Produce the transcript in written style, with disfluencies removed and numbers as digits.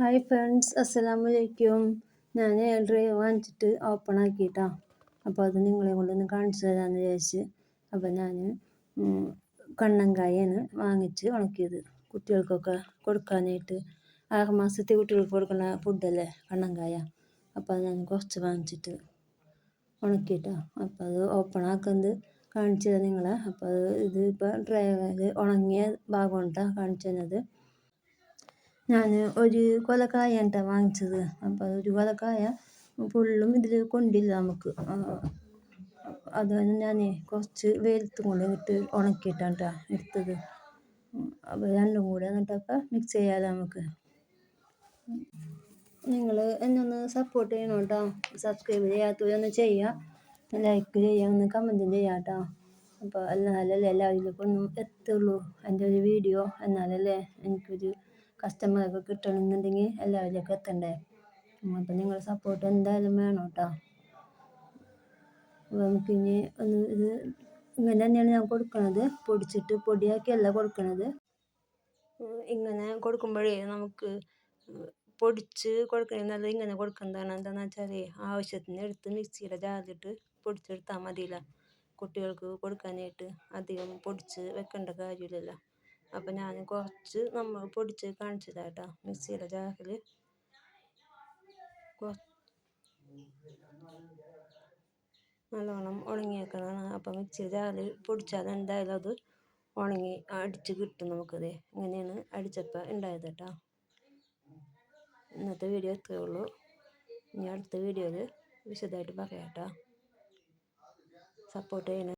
Hi friends, അസ്സലാമലൈക്കും. ഞാൻ drive വാങ്ങിച്ചിട്ട് ഓപ്പൺ ആക്കിയിട്ടാ. അപ്പോൾ അത് നിങ്ങളെ കൊണ്ടൊന്ന് കാണിച്ചു തരാമെന്ന് വിചാരിച്ച്. അപ്പോൾ ഞാൻ കണ്ണങ്കായാണ് വാങ്ങിച്ച് ഉണക്കിയത്, കുട്ടികൾക്കൊക്കെ കൊടുക്കാനായിട്ട്. 6 മാസത്തെ കുട്ടികൾക്ക് കൊടുക്കുന്ന ഫുഡല്ലേ കണ്ണങ്കായ. അപ്പോൾ അത് ഞാൻ കുറച്ച് വാങ്ങിച്ചിട്ട് ഉണക്കിയിട്ടാ. അപ്പോൾ അത് ഓപ്പൺ ആക്കുന്നത് കാണിച്ചു തരാം നിങ്ങളെ. അപ്പോൾ ഇത് ഇപ്പോൾ ഡ്രൈവർ ഉണങ്ങിയ ഭാഗം കൊണ്ടാണ് കാണിച്ചു തന്നത്. ഞാൻ ഒരു കൊലക്കായാണ് ട്ടോ വാങ്ങിച്ചത്. അപ്പോൾ ഒരു കൊലക്കായ ഫുള്ളും ഇതിൽ കൊണ്ടില്ല നമുക്ക്. അതുകൊണ്ട് ഞാൻ കുറച്ച് വെയിലത്തും കൊണ്ട് ഇട്ട് ഉണക്കിയിട്ടാണ് ട്ടോ എടുത്തത്. അപ്പോൾ രണ്ടും കൂടെ എന്നിട്ടപ്പോൾ മിക്സ് ചെയ്യാതെ നമുക്ക്. നിങ്ങൾ എന്നെ ഒന്ന് സപ്പോർട്ട് ചെയ്യണം കേട്ടോ. സബ്സ്ക്രൈബ് ചെയ്യാത്തവരൊന്ന് ചെയ്യുക, ലൈക്ക് ചെയ്യുക, ഒന്ന് കമൻറ്റും ചെയ്യാം കേട്ടോ. അപ്പോൾ എന്നാലല്ലേ എല്ലാവരിലേക്കും ഒന്നും എത്തുള്ളൂ എൻ്റെ ഒരു വീഡിയോ. എന്നാലല്ലേ എനിക്കൊരു കസ്റ്റമറൊക്കെ കിട്ടണമെന്നുണ്ടെങ്കിൽ എല്ലാവരിലേക്കും എത്തണ്ടേ. അപ്പോൾ നിങ്ങളുടെ സപ്പോർട്ട് എന്തായാലും വേണം കേട്ടോ. അപ്പോൾ നമുക്കിനി ഒന്ന് ഇത് ഇങ്ങനെ തന്നെയാണ് ഞാൻ കൊടുക്കണത്. പൊടിച്ചിട്ട് പൊടിയാക്കിയല്ല കൊടുക്കണത്. ഇങ്ങനെ കൊടുക്കുമ്പോഴേ നമുക്ക് പൊടിച്ച് കൊടുക്കണമെന്നല്ല, ഇങ്ങനെ കൊടുക്കുന്നതാണ്. എന്താണെന്ന് വെച്ചാൽ ആവശ്യത്തിന് എടുത്ത് മിക്സിയുടെ ജാറിലിട്ട് പൊടിച്ചെടുത്താൽ മതിയില്ല. കുട്ടികൾക്ക് കൊടുക്കാനായിട്ട് അധികം പൊടിച്ച് വെക്കേണ്ട കാര്യമില്ലല്ലോ. അപ്പം ഞാൻ കുറച്ച് നമ്മൾ പൊടിച്ച് കാണിച്ചതാണ് കേട്ടോ. മിക്സിയുടെ ജാറിൽ നല്ലോണം ഉണങ്ങിയേക്കണതാണ്. അപ്പം മിക്സിയുടെ ജാറിൽ പൊടിച്ചാൽ എന്തായാലും അത് ഉണങ്ങി അടിച്ച് കിട്ടും നമുക്കത്. ഇങ്ങനെയാണ് അടിച്ചപ്പോൾ ഉണ്ടായത് കേട്ടോ. ഇന്നത്തെ വീഡിയോ ഇത്രയേ ഉള്ളൂ. ഇനി അടുത്ത വീഡിയോയിൽ വിശദമായിട്ട് പറയാം കേട്ടോ. സപ്പോർട്ട് ചെയ്യണം.